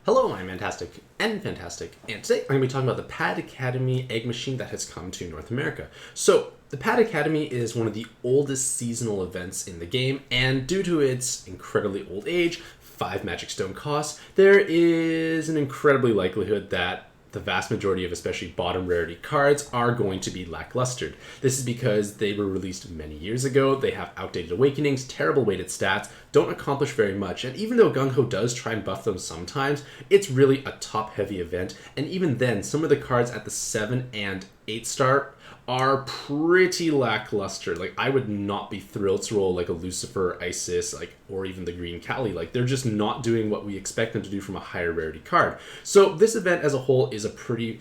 Hello, I'm Mantastic and Fantastic, and today I'm going to be talking about the Pad Academy egg machine that has come to North America. So, the Pad Academy is one of the oldest seasonal events in the game, and due to its incredibly old age, 5 magic stone costs, there is an incredibly likelihood that the vast majority of especially bottom rarity cards are going to be lacklustered. This is because they were released many years ago, they have outdated awakenings, terrible weighted stats, don't accomplish very much, and even though Gung-Ho does try and buff them sometimes, it's really a top heavy event, and even then, some of the cards at the 7 and 8 star are pretty lackluster. Like, I would not be thrilled to roll like a Lucifer, Isis, or even the Green Kali. Like, they're just not doing what we expect them to do from a higher rarity card. So this event as a whole is a pretty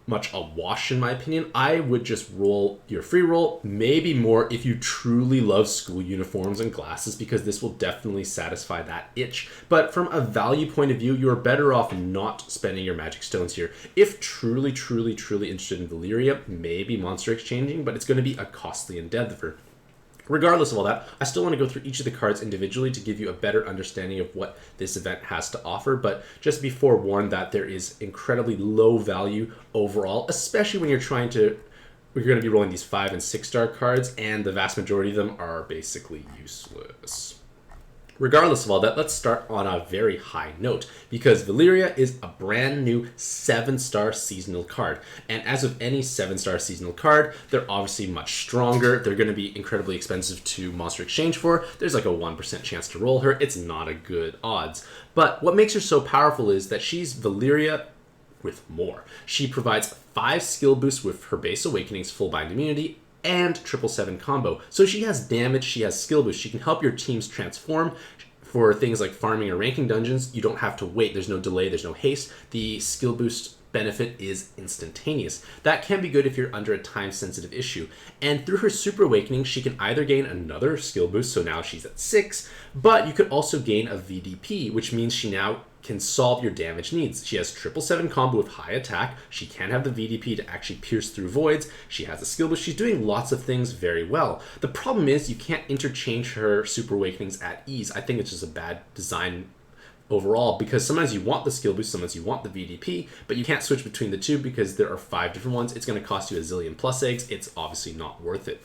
much a wash in my opinion. I would just roll your free roll, maybe more if you truly love school uniforms and glasses, because this will definitely satisfy that itch. But from a value point of view, you're better off not spending your magic stones here. If truly interested in Valyria, maybe monster exchanging, but it's going to be a costly endeavor. Regardless of all that, I still want to go through each of the cards individually to give you a better understanding of what this event has to offer, but just be forewarned that there is incredibly low value overall, especially when you're going to be rolling these 5 and 6 star cards, and the vast majority of them are basically useless. Regardless of all that, let's start on a very high note, because Valyria is a brand new 7-star seasonal card. And as with any 7-star seasonal card, they're obviously much stronger. They're going to be incredibly expensive to monster exchange for. There's like a 1% chance to roll her. It's not a good odds. But what makes her so powerful is that she's Valyria with more. She provides 5 skill boosts with her base awakenings, full bind immunity, and 777 combo. So she has damage, she has skill boost, she can help your teams transform. For things like farming or ranking dungeons, you don't have to wait, there's no delay, there's no haste. The skill boost benefit is instantaneous. That can be good if you're under a time sensitive issue. And through her super awakening, she can either gain another skill boost, so now she's at 6, but you could also gain a VDP, which means she now can solve your damage needs. She has 777 combo with high attack. She can have the VDP to actually pierce through voids. She has a skill boost. She's doing lots of things very well. The problem is you can't interchange her super awakenings at ease. I think it's just a bad design overall, because sometimes you want the skill boost, sometimes you want the VDP, but you can't switch between the two because there are 5 different ones. It's going to cost you a zillion plus eggs. It's obviously not worth it.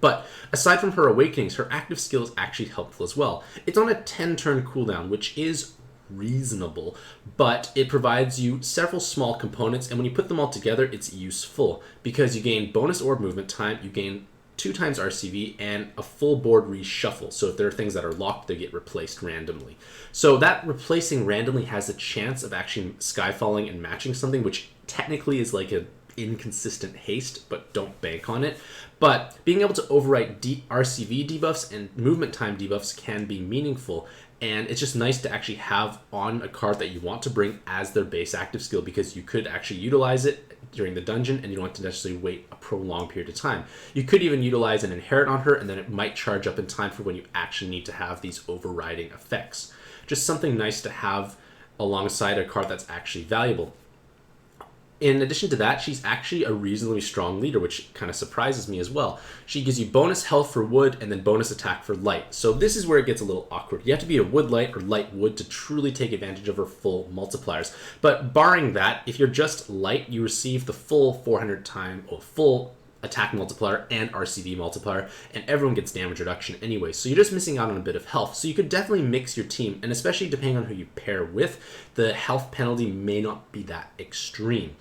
But aside from her awakenings, her active skill is actually helpful as well. It's on a 10-turn cooldown, which is reasonable, but it provides you several small components, and when you put them all together, it's useful because you gain bonus orb movement time, you gain 2 times RCV, and a full board reshuffle. So if there are things that are locked, they get replaced randomly. So that replacing randomly has a chance of actually skyfalling and matching something, which technically is like an inconsistent haste, but don't bank on it. But being able to overwrite RCV debuffs and movement time debuffs can be meaningful, and it's just nice to actually have on a card that you want to bring as their base active skill, because you could actually utilize it during the dungeon and you don't have to necessarily wait a prolonged period of time. You could even utilize an inherit on her, and then it might charge up in time for when you actually need to have these overriding effects. Just something nice to have alongside a card that's actually valuable. In addition to that, she's actually a reasonably strong leader, which kind of surprises me as well. She gives you bonus health for wood and then bonus attack for light. So this is where it gets a little awkward. You have to be a wood light or light wood to truly take advantage of her full multipliers. But barring that, if you're just light, you receive the full 400 time or full attack multiplier and RCV multiplier, and everyone gets damage reduction anyway, so you're just missing out on a bit of health. So you could definitely mix your team, and especially depending on who you pair with, the health penalty may not be that extreme.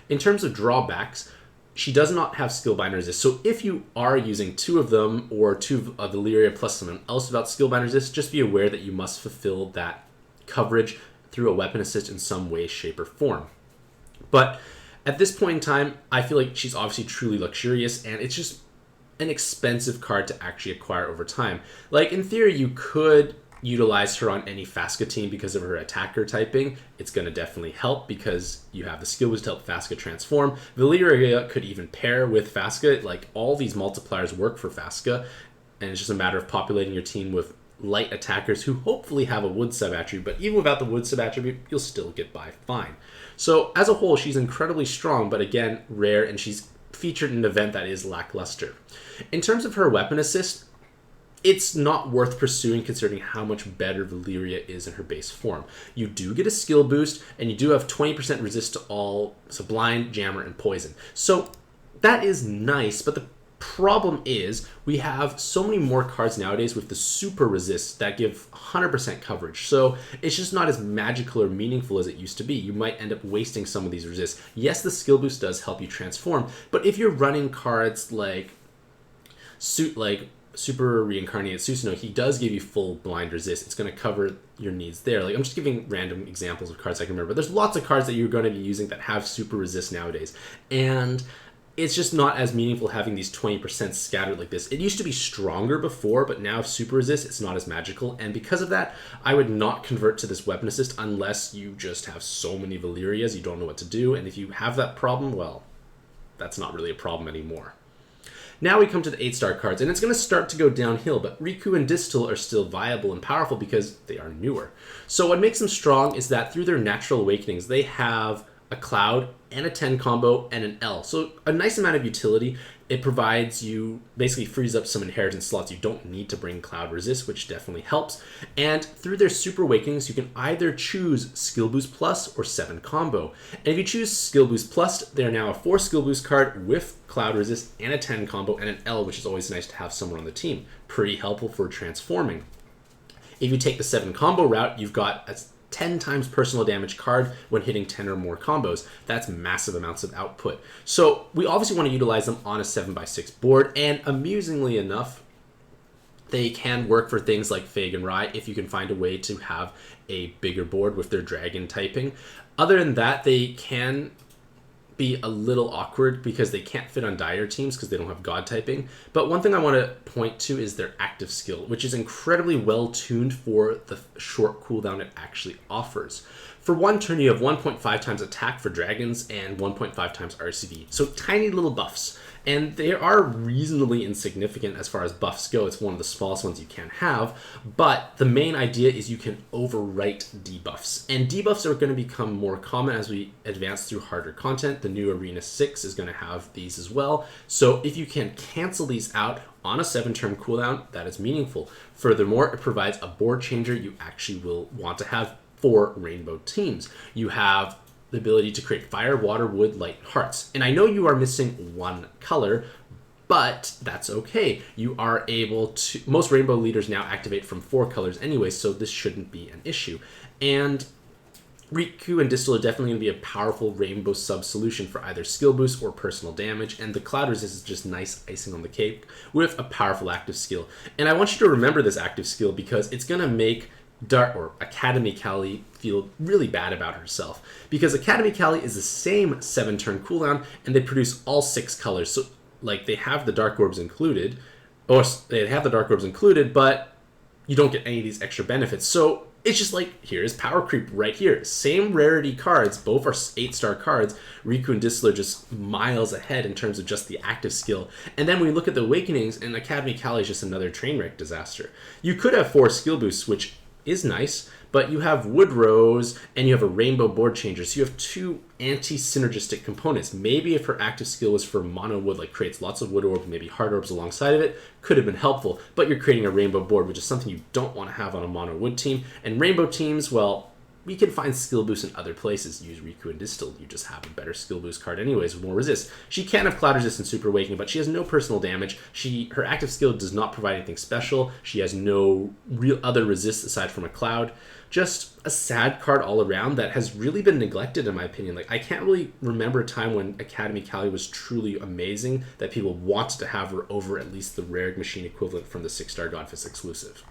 In terms of drawbacks, she does not have skill bind resist, so if you are using 2 of them or 2 of Valyria plus someone else without skill bind resist, just be aware that you must fulfill that coverage through a weapon assist in some way, shape, or form. But at this point in time, I feel like she's obviously truly luxurious, and it's just an expensive card to actually acquire over time. Like, in theory, you could utilize her on any Fasca team because of her attacker typing. It's going to definitely help because you have the skill boost to help Fasca transform. Valyria could even pair with Fasca. Like, all these multipliers work for Fasca, and it's just a matter of populating your team with light attackers who hopefully have a wood sub-attribute, but even without the wood sub-attribute, you'll still get by fine. So as a whole, she's incredibly strong, but again, rare, and she's featured in an event that is lackluster. In terms of her weapon assist, it's not worth pursuing considering how much better Valyria is in her base form. You do get a skill boost, and you do have 20% resist to all, so blind, jammer, and poison. So that is nice, but the problem is we have so many more cards nowadays with the super resists that give 100% coverage. So it's just not as magical or meaningful as it used to be. You might end up wasting some of these resists. Yes, the skill boost does help you transform, but if you're running cards like Super Reincarnated Susanoo, he does give you full blind resist. It's going to cover your needs there. Like, I'm just giving random examples of cards I can remember, but there's lots of cards that you're going to be using that have super resist nowadays. And it's just not as meaningful having these 20% scattered like this. It used to be stronger before, but now super resist, it's not as magical. And because of that, I would not convert to this weapon assist unless you just have so many Valyrias, you don't know what to do. And if you have that problem, well, that's not really a problem anymore. Now we come to the 8-star cards, and it's going to start to go downhill, but Riku and Distal are still viable and powerful because they are newer. So what makes them strong is that through their natural awakenings, they have a Cloud and a 10 combo and an L. So a nice amount of utility. It provides you, basically frees up some inheritance slots. You don't need to bring Cloud Resist, which definitely helps. And through their Super Awakenings, you can either choose Skill Boost Plus or 7 combo. And if you choose Skill Boost Plus, they are now a 4 Skill Boost card with Cloud Resist and a 10 combo and an L, which is always nice to have someone on the team. Pretty helpful for transforming. If you take the 7 combo route, you've got a 10 times personal damage card when hitting 10 or more combos. That's massive amounts of output. So we obviously want to utilize them on a 7x6 board, and amusingly enough, they can work for things like Fag and Rai if you can find a way to have a bigger board with their dragon typing. Other than that, they can be a little awkward because they can't fit on dire teams because they don't have god typing. But one thing I want to point to is their active skill, which is incredibly well tuned for the short cooldown it actually offers. For one turn, you have 1.5 times attack for dragons and 1.5 times RCD. So tiny little buffs. And they are reasonably insignificant as far as buffs go. It's one of the smallest ones you can have. But the main idea is you can overwrite debuffs. And debuffs are going to become more common as we advance through harder content. The new Arena 6 is going to have these as well. So if you can cancel these out on a 7-turn cooldown, that is meaningful. Furthermore, it provides a board changer you actually will want to have for rainbow teams. You have the ability to create fire, water, wood, light, hearts. And I know you are missing one color, but that's okay. You are able to, most rainbow leaders now activate from 4 colors anyway, so this shouldn't be an issue. And Riku and Distal are definitely going to be a powerful rainbow sub-solution for either skill boost or personal damage, and the Cloud Resist is just nice icing on the cake with a powerful active skill. And I want you to remember this active skill because it's going to make Academy Callie feel really bad about herself, because Academy Callie is the same 7-turn cooldown and they produce all 6 colors. So like they have the Dark Orbs included, but you don't get any of these extra benefits. So it's just like, here's power creep right here. Same rarity cards, both are 8-star cards. Riku and Distal are just miles ahead in terms of just the active skill. And then when we look at the Awakenings, and Academy Callie is just another train wreck disaster. You could have 4 skill boosts, which is nice, but you have Wood Rose and you have a Rainbow Board Changer, so you have 2 anti-synergistic components. Maybe if her active skill was for mono wood, like creates lots of wood orbs, maybe hard orbs alongside of it, could have been helpful, but you're creating a rainbow board, which is something you don't want to have on a mono wood team. And rainbow teams, well, we can find skill boosts in other places. Use Riku and Distal. You just have a better skill boost card anyways with more resist. She can have Cloud Resist and Super Awakening, but she has no personal damage. Her active skill does not provide anything special. She has no real other resist aside from a Cloud. Just a sad card all around that has really been neglected in my opinion. Like, I can't really remember a time when Academy Callie was truly amazing that people wanted to have her over at least the rare machine equivalent from the 6-star Godfist exclusive.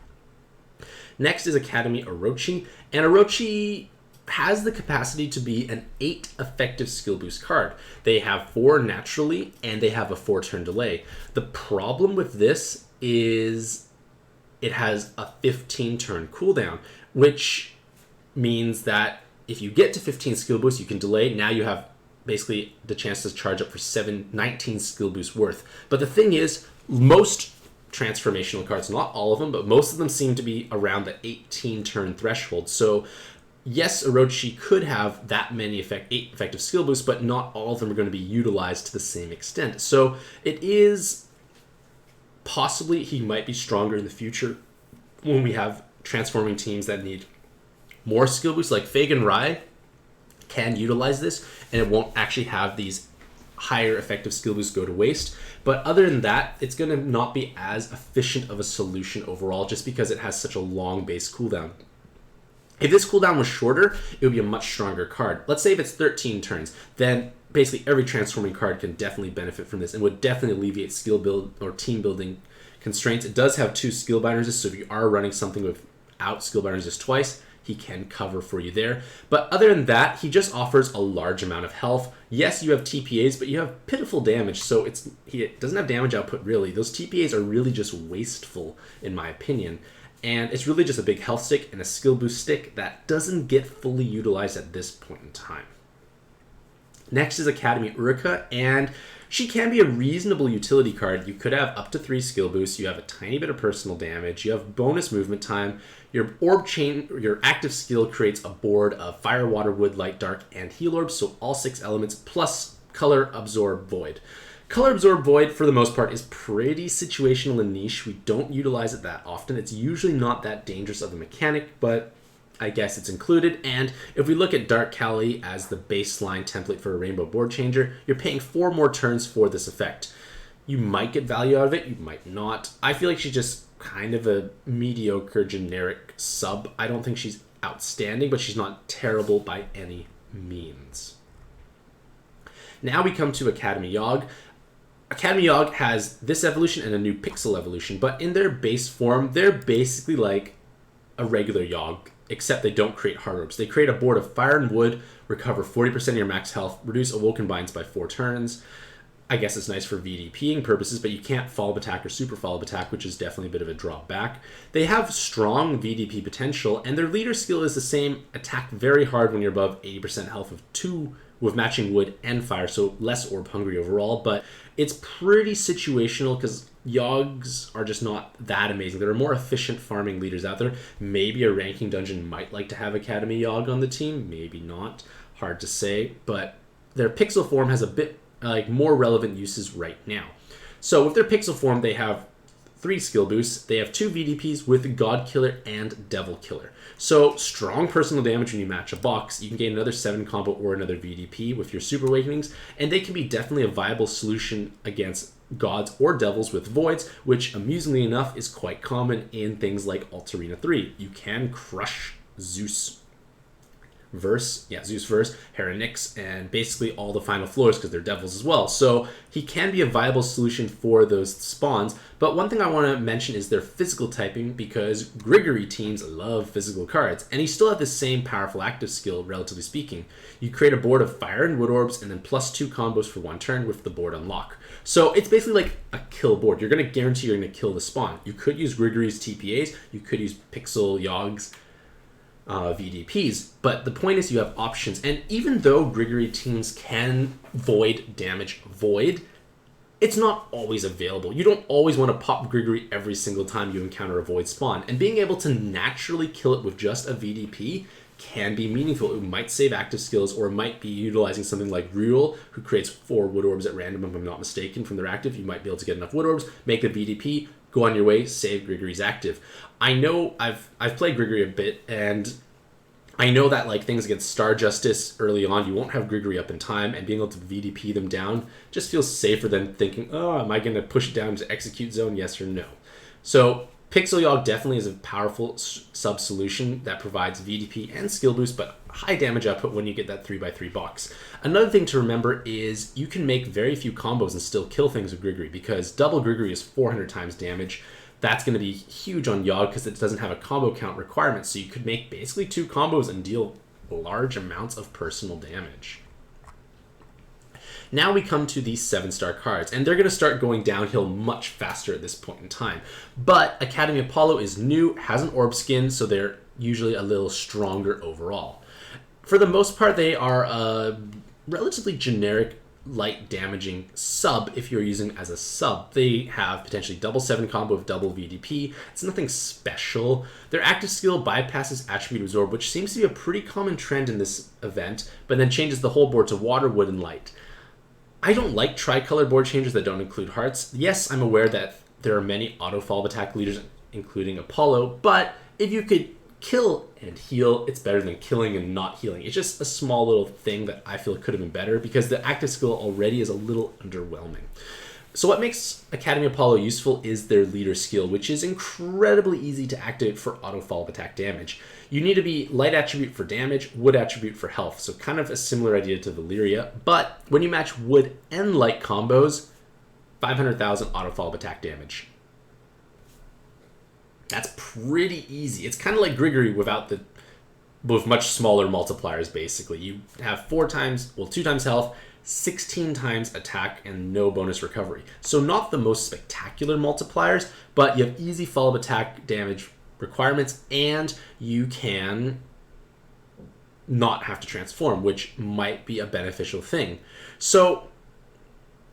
Next is Academy Orochi, and Orochi has the capacity to be an 8 effective skill boost card. They have 4 naturally, and they have a 4-turn delay. The problem with this is it has a 15-turn cooldown, which means that if you get to 15 skill boosts, you can delay. Now you have basically the chance to charge up for 19 skill boosts worth. But the thing is, most transformational cards, not all of them, but most of them seem to be around the 18-turn threshold. So yes, Orochi could have that many 8 effective skill boosts, but not all of them are going to be utilized to the same extent. So it is Possibly he might be stronger in the future when we have transforming teams that need more skill boosts, like Fagan Rai can utilize this, and it won't actually have these higher effective skill boosts go to waste. But other than that, it's going to not be as efficient of a solution overall, just because it has such a long base cooldown. If this cooldown was shorter, it would be a much stronger card. Let's say if it's 13 turns, then basically every transforming card can definitely benefit from this and would definitely alleviate skill build or team building constraints. It does have 2 skill bind resist, so if you are running something without skill bind resist twice, he can cover for you there. But other than that, he just offers a large amount of health. Yes, you have TPAs, but you have pitiful damage, so he doesn't have damage output really. Those TPAs are really just wasteful, in my opinion. And it's really just a big health stick and a skill boost stick that doesn't get fully utilized at this point in time. Next is Academy Rika, and she can be a reasonable utility card. You could have up to 3 skill boosts, you have a tiny bit of personal damage, you have bonus movement time, your orb chain, your active skill creates a board of fire, water, wood, light, dark, and heal orbs, so all 6 elements, plus color, absorb, void. Color Absorb Void, for the most part, is pretty situational and niche. We don't utilize it that often. It's usually not that dangerous of a mechanic, but I guess it's included. And if we look at Dark Kali as the baseline template for a Rainbow Board Changer, you're paying 4 more turns for this effect. You might get value out of it, you might not. I feel like she's just kind of a mediocre, generic sub. I don't think she's outstanding, but she's not terrible by any means. Now we come to Academy Yogg. Academy Yogg has this evolution and a new Pixel evolution, but in their base form, they're basically like a regular Yogg, except they don't create hard orbs. They create a board of fire and wood, recover 40% of your max health, reduce awoken binds by 4 turns. I guess it's nice for VDPing purposes, but you can't follow-up attack or super follow-up attack, which is definitely a bit of a drawback. They have strong VDP potential, and their leader skill is the same, attack very hard when you're above 80% health of 2 with matching wood and fire, so less orb hungry overall, but it's pretty situational because Yogg's are just not that amazing. There are more efficient farming leaders out there. Maybe a ranking dungeon might like to have Academy Yogg on the team, maybe not. Hard to say, but their Pixel form has a bit more relevant uses right now. So with their Pixel form, they have 3 skill boosts. They have 2 VDPs with God Killer and Devil Killer. So strong personal damage when you match a box. You can gain another 7 combo or another VDP with your Super Awakenings, and they can be definitely a viable solution against gods or devils with voids, which amusingly enough is quite common in things like Altarena 3. You can crush Zeus Verse, Hera Nyx, and basically all the final floors because they're devils as well. So he can be a viable solution for those spawns. But one thing I want to mention is their physical typing, because Grigory teams love physical cards, and he still has the same powerful active skill, relatively speaking. You create a board of fire and wood orbs, and then +2 combos for 1 turn with the board unlock. So it's basically like a kill board. You're going to guarantee you're going to kill the spawn. You could use Grigory's TPAs, you could use Pixel Yogg's VDPs, but the point is you have options. And even though Grigory teams can void damage void, it's not always available. You don't always want to pop Grigory every single time you encounter a void spawn, and being able to naturally kill it with just a VDP can be meaningful. It might save active skills, or it might be utilizing something like Ruel, who creates 4 wood orbs at random, if I'm not mistaken, from their active. You might be able to get enough wood orbs, make the VDP, go on your way, save Grigory's active. I know I've played Grigory a bit, and I know that like things against Star Justice early on, you won't have Grigory up in time, and being able to VDP them down just feels safer than thinking, oh, am I going to push it down to execute zone, yes or no? So Pixel Yogg definitely is a powerful sub-solution that provides VDP and skill boost, but high damage output when you get that 3x3 box. Another thing to remember is you can make very few combos and still kill things with Grigory, because double Grigory is 400 times damage. That's going to be huge on Yogg because it doesn't have a combo count requirement, so you could make basically 2 combos and deal large amounts of personal damage. Now we come to these 7-star cards, and they're going to start going downhill much faster at this point in time. But Academy Apollo is new, has an orb skin, so they're usually a little stronger overall. For the most part, they are a relatively generic light damaging sub if you're using as a sub. They have potentially double 7 combo with double VDP. It's nothing special. Their active skill bypasses attribute absorb, which seems to be a pretty common trend in this event, but then changes the whole board to water, wood, and light. I don't like tricolor board changes that don't include hearts. Yes, I'm aware that there are many auto follow attack leaders, including Apollo, but if you could kill and heal, it's better than killing and not healing. It's just a small little thing that I feel could have been better because the active skill already is a little underwhelming. So what makes Academy Apollo useful is their leader skill, which is incredibly easy to activate for auto follow attack damage. You need to be light attribute for damage, wood attribute for health, so kind of a similar idea to Valyria, but when you match wood and light combos, 500,000 auto follow attack damage. That's pretty easy. It's kind of like Grigory with much smaller multipliers, basically. You have 2 times health, 16 times attack, and no bonus recovery. So not the most spectacular multipliers, but you have easy follow-up attack damage requirements, and you can not have to transform, which might be a beneficial thing. So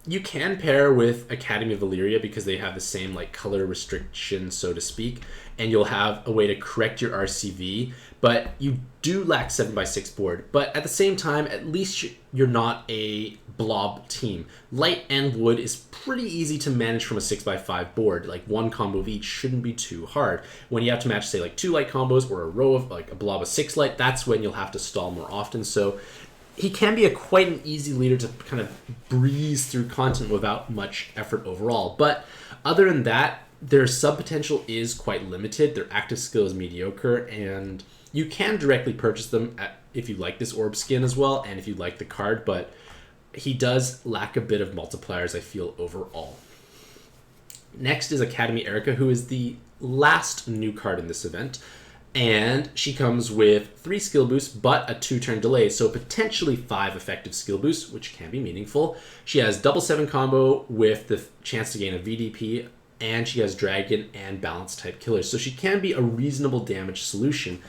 you can pair with Academy of Valyria because they have the same like color restriction, so to speak, and you'll have a way to correct your RCV, but you do lack 7x6 board. But at the same time, at least you're not a blob team. Light and wood is pretty easy to manage from a 6x5 board. Like one combo of each shouldn't be too hard. When you have to match, say, like 2 light combos or a row of like a blob of 6 light, that's when you'll have to stall more often. So he can be quite an easy leader to kind of breeze through content without much effort overall. But other than that, their sub potential is quite limited. Their active skill is mediocre, and you can directly purchase them if you like this orb skin as well, and if you like the card, but he does lack a bit of multipliers, I feel, overall. Next is Academy Rika, who is the last new card in this event. And she comes with 3 skill boosts, but a 2-turn delay, so potentially 5 effective skill boosts, which can be meaningful. She has double 7 combo with the chance to gain a VDP, and she has dragon and balance type killers, so she can be a reasonable damage solution.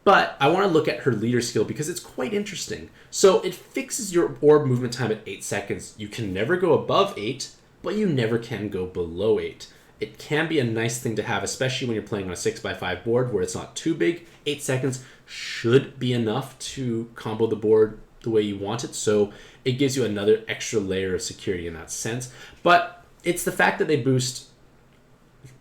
But I want to look at her leader skill because it's quite interesting. So it fixes your orb movement time at 8 seconds. You can never go above 8, but you never can go below 8. It can be a nice thing to have, especially when you're playing on a 6x5 board where it's not too big. 8 seconds should be enough to combo the board the way you want it, so it gives you another extra layer of security in that sense. But it's the fact that they boost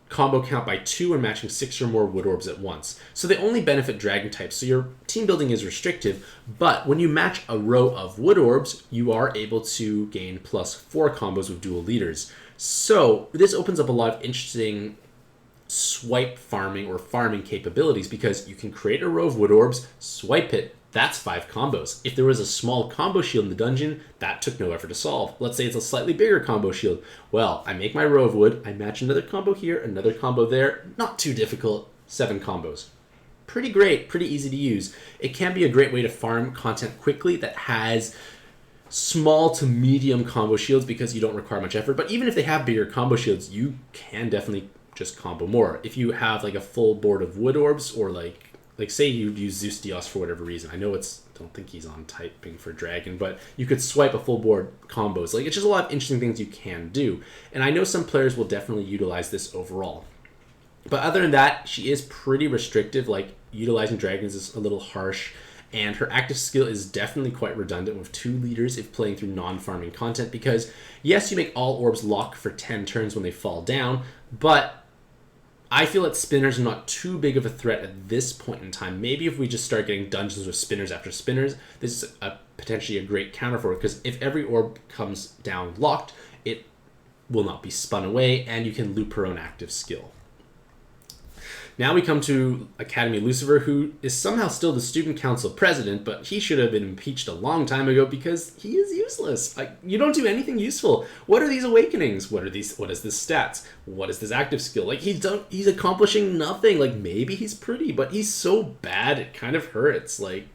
combo count by 2 when matching 6 or more wood orbs at once. So they only benefit dragon types, so your team building is restrictive, but when you match a row of wood orbs, you are able to gain +4 combos with dual leaders. So this opens up a lot of interesting swipe farming or farming capabilities because you can create a row of wood orbs, swipe it, that's 5 combos. If there was a small combo shield in the dungeon, that took no effort to solve. Let's say it's a slightly bigger combo shield. Well, I make my row of wood, I match another combo here, another combo there, not too difficult, 7 combos. Pretty great, pretty easy to use. It can be a great way to farm content quickly that has small to medium combo shields because you don't require much effort, but even if they have bigger combo shields, you can definitely just combo more. If you have like a full board of wood orbs, or like say you use Zeus Dios for whatever reason, I know don't think he's on typing for dragon, but you could swipe a full board combos. Like, it's just a lot of interesting things you can do, and I know some players will definitely utilize this overall. But other than that, she is pretty restrictive. Like, utilizing dragons is a little harsh, and her active skill is definitely quite redundant with 2 leaders if playing through non-farming content, because yes, you make all orbs lock for 10 turns when they fall down, but I feel that spinners are not too big of a threat at this point in time. Maybe if we just start getting dungeons with spinners after spinners, this is potentially a great counter for it, because if every orb comes down locked, it will not be spun away, and you can loop her own active skill. Now we come to Academy Lucifer, who is somehow still the student council president, but he should have been impeached a long time ago because he is useless. You don't do anything useful. What are these awakenings? What is this stats? What is this active skill? Like, he's accomplishing nothing. Like, maybe he's pretty, but he's so bad it kind of hurts. Like,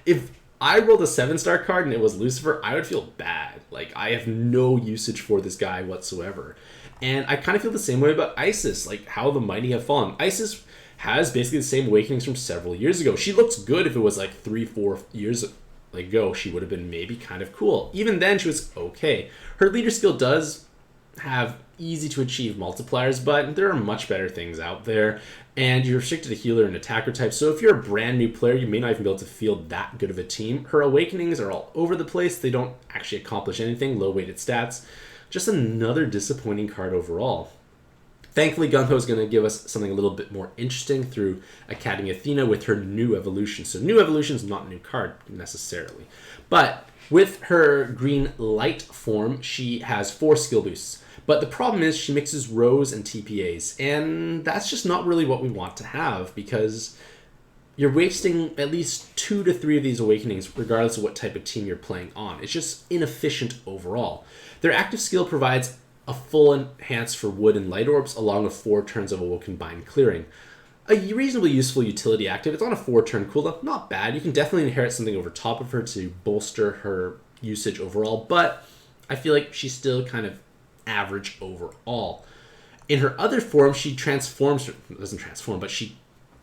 if I rolled a 7-star card and it was Lucifer, I would feel bad. Like, I have no usage for this guy whatsoever. And I kind of feel the same way about Isis, like how the mighty have fallen. Isis has basically the same awakenings from several years ago. She looks good if it was like 3-4 years ago. She would have been maybe kind of cool. Even then, she was okay. Her leader skill does have easy to achieve multipliers, but there are much better things out there. And you're restricted to healer and attacker type. So if you're a brand new player, you may not even be able to field that good of a team. Her awakenings are all over the place. They don't actually accomplish anything. Low weighted stats. Just another disappointing card overall. Thankfully, Gung-Ho is going to give us something a little bit more interesting through Academy Athena with her new evolution. So new evolution is not a new card necessarily. But with her green light form, she has 4 skill boosts. But the problem is she mixes Rose and TPAs. And that's just not really what we want to have, because you're wasting at least 2 to 3 of these awakenings regardless of what type of team you're playing on. It's just inefficient overall. Their active skill provides a full enhance for wood and light orbs along with 4 turns of Awoken Bind clearing. A reasonably useful utility active. It's on a 4-turn cooldown. Not bad. You can definitely inherit something over top of her to bolster her usage overall, but I feel like she's still kind of average overall. In her other form, she doesn't transform, but she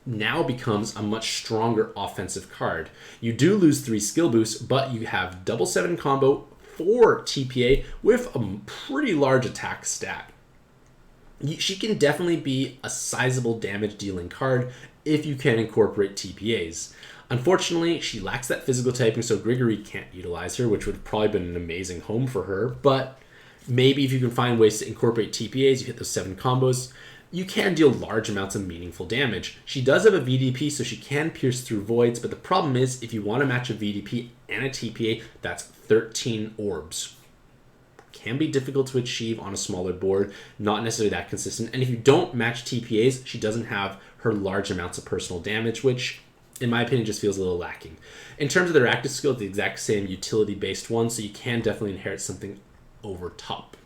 now becomes a much stronger offensive card. You do lose 3 skill boosts, but you have double 7 combo, 4 TPA with a pretty large attack stat. She can definitely be a sizable damage dealing card if you can incorporate TPAs. Unfortunately, she lacks that physical typing, so Grigory can't utilize her, which would have probably been an amazing home for her, but maybe if you can find ways to incorporate TPAs, you hit those 7 combos, you can deal large amounts of meaningful damage. She does have a VDP, so she can pierce through voids, but the problem is, if you want to match a VDP and a TPA, that's 13 orbs. Can be difficult to achieve on a smaller board, not necessarily that consistent. And if you don't match TPAs, she doesn't have her large amounts of personal damage, which, in my opinion, just feels a little lacking. In terms of their active skill, it's the exact same utility-based one, so you can definitely inherit something over top.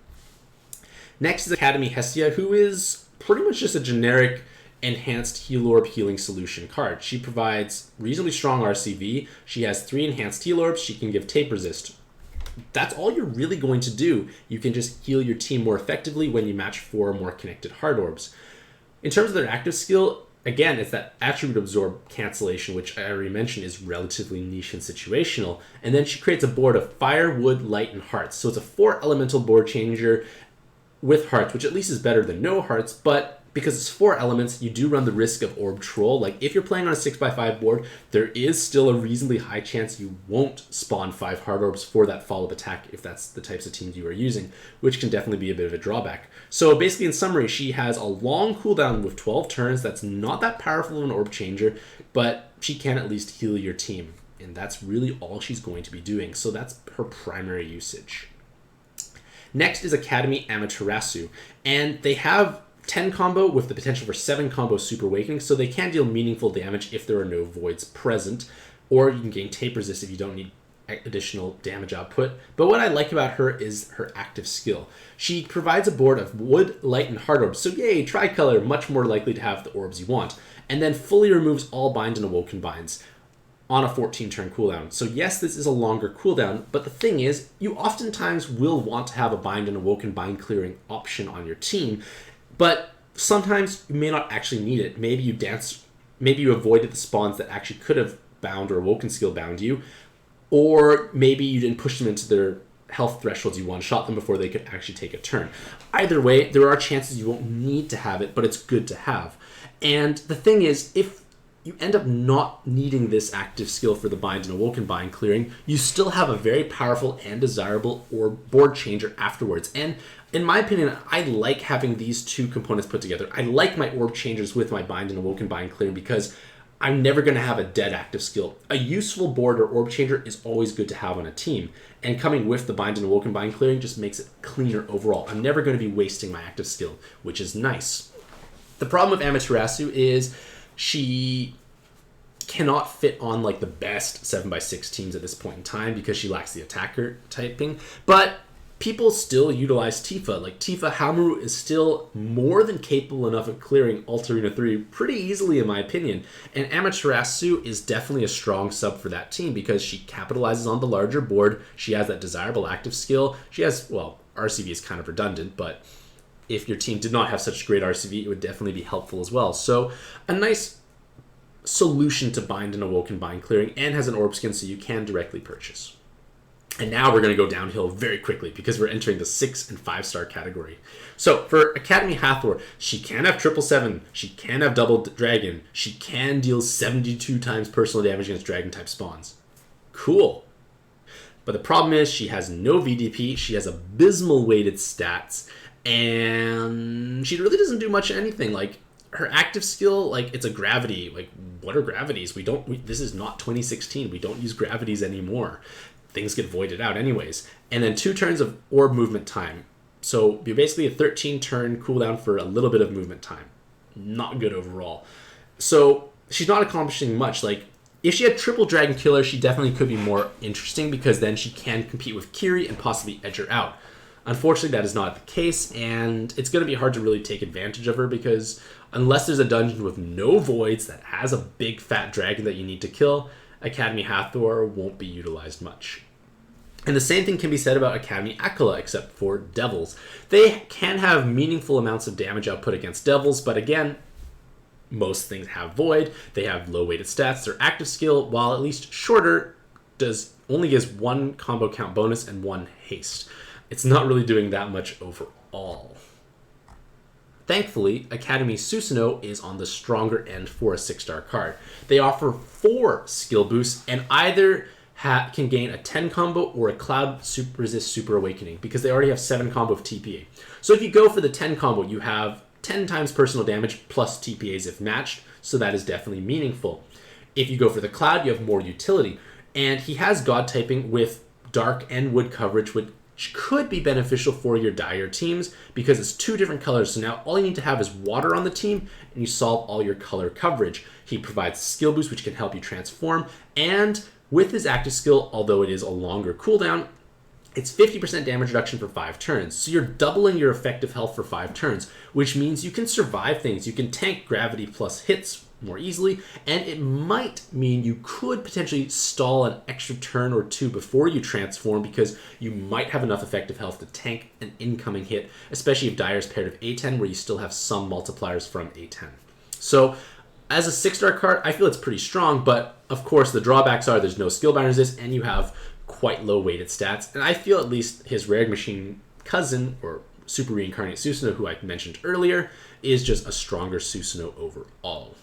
Next is Academy Hestia, who is pretty much just a generic enhanced heal orb healing solution card. She provides reasonably strong RCV. She has 3 enhanced heal orbs. She can give tape resist. That's all you're really going to do. You can just heal your team more effectively when you match 4 more connected hard orbs. In terms of their active skill, again, it's that attribute absorb cancellation, which I already mentioned is relatively niche and situational. And then she creates a board of fire, wood, light, and hearts. So it's a 4 elemental board changer with hearts, which at least is better than no hearts, but because it's 4 elements, you do run the risk of orb troll. Like, if you're playing on a 6x5 board, there is still a reasonably high chance you won't spawn 5 hard orbs for that follow-up attack if that's the types of teams you are using, which can definitely be a bit of a drawback. So basically, in summary, she has a long cooldown with 12 turns. That's not that powerful of an orb changer, but she can at least heal your team, and that's really all she's going to be doing. So that's her primary usage. Next is Academy Amaterasu, and they have 10 combo with the potential for 7 combo Super Awakening, so they can deal meaningful damage if there are no voids present, or you can gain tape resist if you don't need additional damage output. But what I like about her is her active skill. She provides a board of wood, light, and hard orbs, so yay, tricolor, much more likely to have the orbs you want, and then fully removes all bind and awoken binds on a 14-turn cooldown. So yes, this is a longer cooldown, but the thing is, you oftentimes will want to have a bind and awoken bind clearing option on your team, but sometimes you may not actually need it. Maybe you avoided the spawns that actually could have bound or awoken skill bound you, or maybe you didn't push them into their health thresholds. You one-shot them before they could actually take a turn. Either way, there are chances you won't need to have it, but it's good to have. And the thing is, if you end up not needing this active skill for the bind and awoken bind clearing, you still have a very powerful and desirable orb board changer afterwards. And in my opinion, I like having these 2 components put together. I like my orb changers with my bind and awoken bind clearing because I'm never going to have a dead active skill. A useful board or orb changer is always good to have on a team, and coming with the bind and awoken bind clearing just makes it cleaner overall. I'm never going to be wasting my active skill, which is nice. The problem with Amaterasu is she cannot fit on like the best 7x6 teams at this point in time because she lacks the attacker typing, but people still utilize Tifa. Like, Tifa Haumuru is still more than capable enough of clearing Altarina 3 pretty easily, in my opinion. And Amaterasu is definitely a strong sub for that team because she capitalizes on the larger board. She has that desirable active skill. She has, well, RCV is kind of redundant, but if your team did not have such great RCV, it would definitely be helpful as well. So a nice solution to bind and awoken bind clearing, and has an orb skin so you can directly purchase. And now we're going to go downhill very quickly because we're entering the 6 and 5-star category. So for Academy Hathor, she can have 777, she can have double dragon, she can deal 72 times personal damage against dragon type spawns. Cool. But the problem is she has no VDP, she has abysmal weighted stats, and she really doesn't do much of anything. Like, her active skill, like, it's a gravity. Like, what are gravities? This is not 2016. We don't use gravities anymore. Things get voided out anyways. And then 2 turns of orb movement time. So you're basically a 13 turn cooldown for a little bit of movement time. Not good overall. So she's not accomplishing much. Like, if she had triple Dragon Killer, she definitely could be more interesting, because then she can compete with Kiri and possibly edge her out. Unfortunately, that is not the case, and it's going to be hard to really take advantage of her, because unless there's a dungeon with no voids that has a big fat dragon that you need to kill, Academy Hathor won't be utilized much. And the same thing can be said about Academy Ecolo, except for devils. They can have meaningful amounts of damage output against devils, but again, most things have void. They have low weighted stats. Their active skill, while at least shorter, only gives 1 combo count bonus and 1 haste. It's not really doing that much overall. Thankfully, Academy Susanoo is on the stronger end for a 6-star card. They offer 4 skill boosts, and either can gain a 10 combo or a Cloud Resist Super Awakening, because they already have 7 combo of TPA. So if you go for the 10 combo, you have 10 times personal damage plus TPAs if matched, so that is definitely meaningful. If you go for the Cloud, you have more utility. And he has God typing with Dark and Wood coverage, which could be beneficial for your dire teams, because it's 2 different colors. So now all you need to have is water on the team, and you solve all your color coverage. He provides skill boost, which can help you transform. And with his active skill, although it is a longer cooldown, it's 50% damage reduction for 5 turns. So you're doubling your effective health for 5 turns, which means you can survive things. You can tank gravity plus hits more easily, and it might mean you could potentially stall an extra turn or 2 before you transform, because you might have enough effective health to tank an incoming hit, especially if Dire is paired with A10, where you still have some multipliers from A10. So as a 6-star card, I feel it's pretty strong, but of course the drawbacks are there's no skill bind resist, and you have quite low weighted stats. And I feel at least his Rare Machine cousin, or Super Reincarnate Susanoo, who I mentioned earlier, is just a stronger Susanoo overall.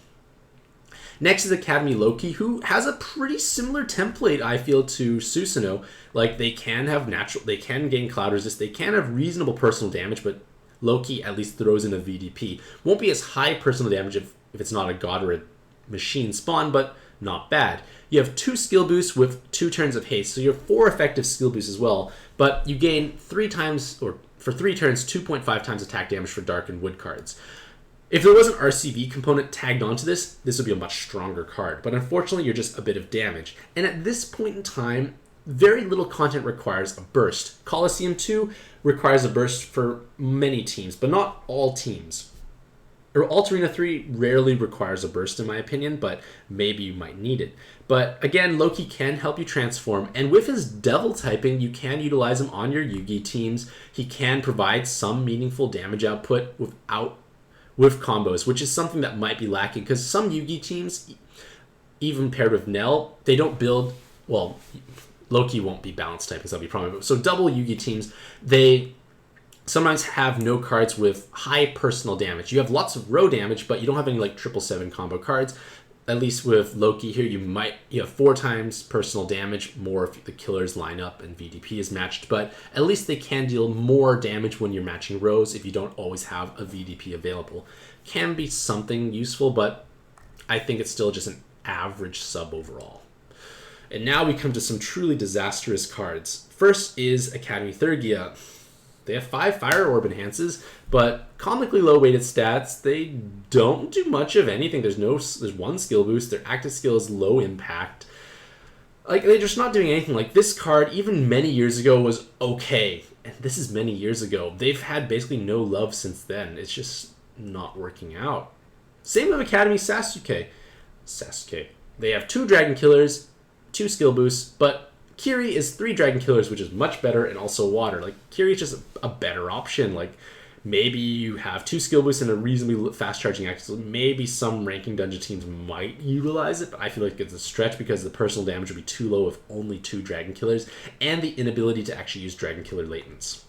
Next is Academy Loki, who has a pretty similar template, I feel, to Susanoo. Like, they can gain Cloud Resist, they can have reasonable personal damage, but Loki at least throws in a VDP. Won't be as high personal damage if it's not a god or a machine spawn, but not bad. You have 2 skill boosts with 2 turns of haste, so you have 4 effective skill boosts as well, but you gain 3 times, or for 3 turns, 2.5 times attack damage for Dark and Wood cards. If there was an RCV component tagged onto this would be a much stronger card, but unfortunately you're just a bit of damage. And at this point in time, very little content requires a burst. Coliseum 2 requires a burst for many teams, but not all teams. Or Altarena 3 rarely requires a burst in my opinion, but maybe you might need it. But again, Loki can help you transform, and with his devil typing, you can utilize him on your Yugi teams. He can provide some meaningful damage output with combos, which is something that might be lacking, because some Yugi teams, even paired with Nell, they don't build, well, Loki won't be balanced typing, so that'll be a problem. So double Yugi teams, they sometimes have no cards with high personal damage. You have lots of row damage, but you don't have any like 777 combo cards. At least with Loki here, you have 4 times personal damage, more if the killers line up and VDP is matched, but at least they can deal more damage when you're matching rows if you don't always have a VDP available. Can be something useful, but I think it's still just an average sub overall. And now we come to some truly disastrous cards. First is Academy Thurgia. They have 5 Fire Orb enhances, but comically low weighted stats. They don't do much of anything. There's 1 skill boost. Their active skill is low impact. Like, they're just not doing anything. Like, this card, even many years ago, was okay. And this is many years ago. They've had basically no love since then. It's just not working out. Same with Academy Sasuke. They have 2 Dragon Killers, 2 skill boosts, but Kiri is 3 Dragon Killers, which is much better, and also water. Like, Kiri is just a better option. Like, maybe you have 2 skill boosts and a reasonably fast charging active. So maybe some ranking dungeon teams might utilize it, but I feel like it's a stretch because the personal damage would be too low with only 2 Dragon Killers, and the inability to actually use Dragon Killer latents.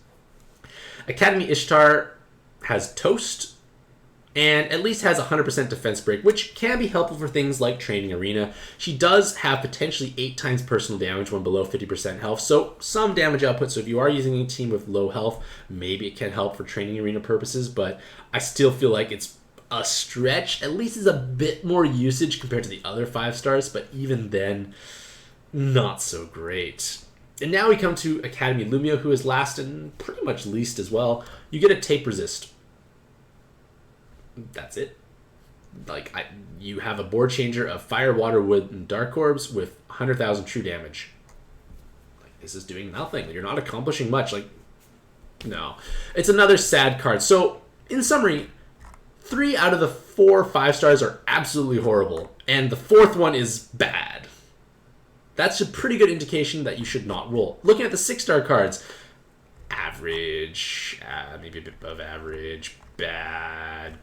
Academy Ishtar has Toast. and at least has 100% defense break, which can be helpful for things like training arena. She does have potentially 8 times personal damage when below 50% health, so some damage output. So if you are using a team with low health, maybe it can help for training arena purposes, but I still feel like it's a stretch. At least it's a bit more usage compared to the other 5 stars, but even then, not so great. And now we come to Academy Luumio, who is last and pretty much least as well. You get a tape resist. That's it. Like, you have a board changer of fire, water, wood, and dark orbs with 100,000 true damage. Like, this is doing nothing. You're not accomplishing much. Like, no. It's another sad card. So, in summary, 3 out of the 4 5 stars are absolutely horrible, and the 4th one is bad. That's a pretty good indication that you should not roll. Looking at the 6-star cards, average, maybe a bit above average, bad.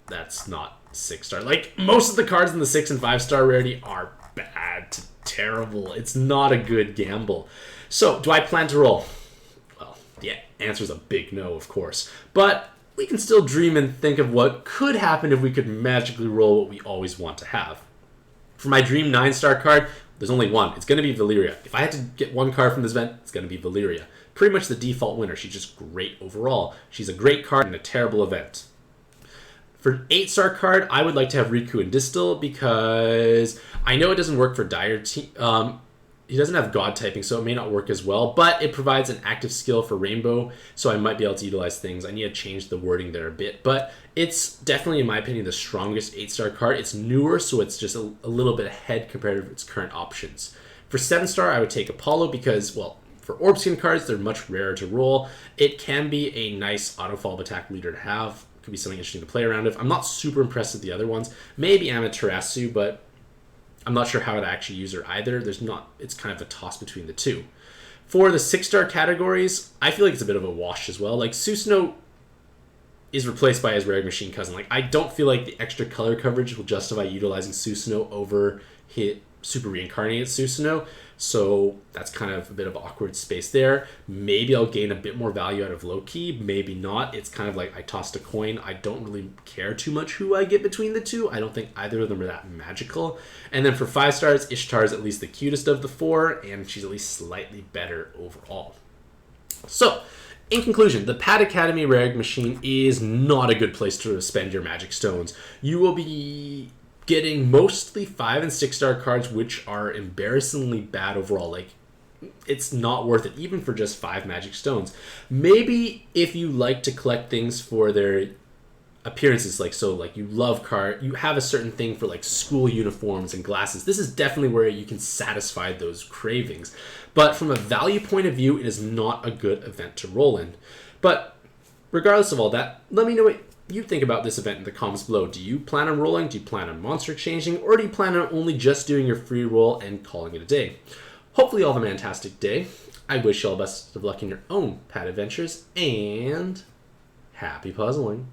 That's not 6-star. Like, most of the cards in the 6 and 5-star rarity are bad to terrible. It's not a good gamble. So, do I plan to roll? Well, the answer is a big no, of course. But we can still dream and think of what could happen if we could magically roll what we always want to have. For my dream 9-star card, there's only one. It's going to be Valyria. If I had to get one card from this event, it's going to be Valyria. Pretty much the default winner. She's just great overall. She's a great card in a terrible event. For 8-star card, I would like to have Riku Dis because I know it doesn't work for Dire Team. He doesn't have God typing, so it may not work as well, but it provides an active skill for Rainbow, so I might be able to utilize things. I need to change the wording there a bit, but it's definitely, in my opinion, the strongest 8-star card. It's newer, so it's just a little bit ahead compared to its current options. For 7-star, I would take Apollo because, well, for Orb Skin cards, they're much rarer to roll. It can be a nice auto-follow attack leader to have. Could be something interesting to play around with. I'm not super impressed with the other ones. Maybe Amaterasu, but I'm not sure how to actually use her either. It's kind of a toss between the two. For the 6-star categories, I feel like it's a bit of a wash as well. Like, Susanoo is replaced by his Rare Machine cousin. Like, I don't feel like the extra color coverage will justify utilizing Susanoo over his Super Reincarnated Susanoo. So that's kind of a bit of awkward space there. Maybe I'll gain a bit more value out of Loki. Maybe not. It's kind of like I tossed a coin. I don't really care too much who I get between the two. I don't think either of them are that magical. And then for 5 stars, Ishtar is at least the cutest of the 4, and she's at least slightly better overall. So, in conclusion, the Pad Academy Rare Machine is not a good place to spend your magic stones. You will be getting mostly 5 and 6-star cards, which are embarrassingly bad overall. Like, it's not worth it, even for just 5 magic stones. Maybe if you like to collect things for their appearances, like you love you have a certain thing for like school uniforms and glasses. This is definitely where you can satisfy those cravings. But from a value point of view, it is not a good event to roll in. But regardless of all that, let me know what you think about this event in the comments below. Do you plan on rolling? Do you plan on monster exchanging? Or do you plan on only just doing your free roll and calling it a day? Hopefully you all have a fantastic day. I wish you all best of luck in your own pad adventures, and happy puzzling.